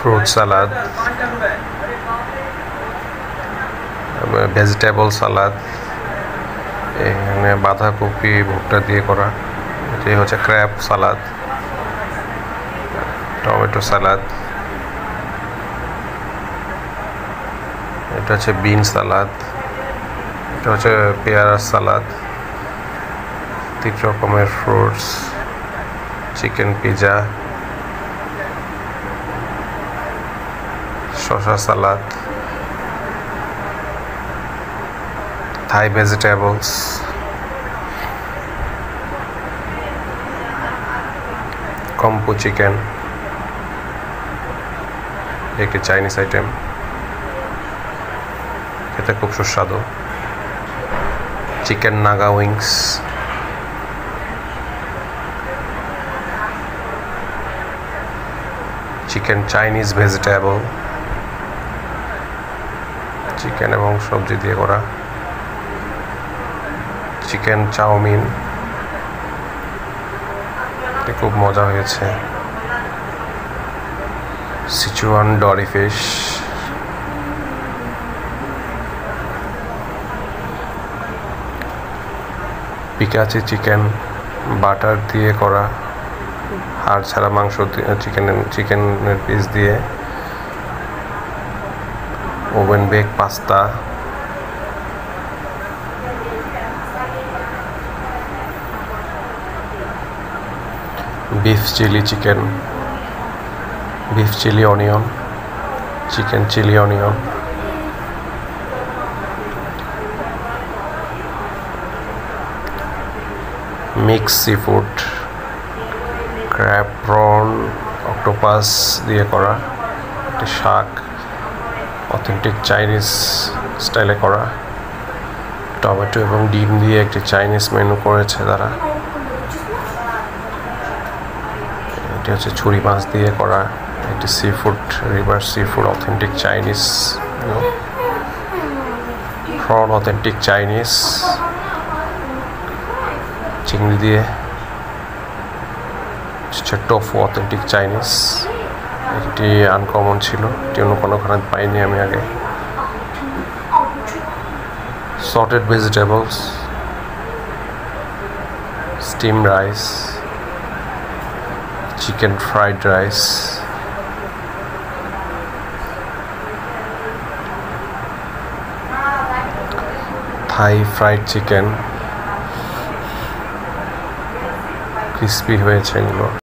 fruit salad, vegetable salad, এখানে বাঁধাকপি ভুট্টা দিয়ে করা, এটি হচ্ছে ক্র্যাব সালাদ, টমেটো সালাদ, এটা হচ্ছে বিন সালাদ, এটা হচ্ছে পেয়ারা সালাদ, 3 রকমের ফ্রুটস, চিকেন পিজা, শসা সালাদ, থাই ভেজিটেবলস, কম্পু চিকেন, একটি চাইনিজ আইটেম, খেতে খুব সুস্বাদু, chicken Naga wings, chicken Chinese vegetable, chicken এবং সবজি দিয়ে করা, চিকেন চাউমিন, খুব মজা হয়েছে, সিচুয়ান ডরি ফিশ, পিকাচি চিকেন বাটার দিয়ে করা, হাড় ছাড়া মাংস চিকেনের পিস দিয়ে, oven bake pasta, beef chilli chicken, beef chilli onion, chicken chilli onion, mix seafood, crab, prawn, octopus দিয়ে করা একটি শাক, অথেন্টিক চাইনিজ স্টাইলে করা, টমেটো এবং ডিম দিয়ে একটি চাইনিজ মেনু করেছে তারা, এটি হচ্ছে ছুরি মাছ দিয়ে করা একটি sea food, river sea food, authentic Chinese, prawn authentic Chinese, চিংড়ি দিয়ে, টোফু অথেন্টিক চাইনিজ, এটি আনকমন ছিল, এটি অন্য কোনোখানে পাইনি আমি আগে, salted vegetables, steam rice, chicken fried rice, থাই ফ্রাইড চিকেন, ক্রিস্পি হয়েছে এগুলো।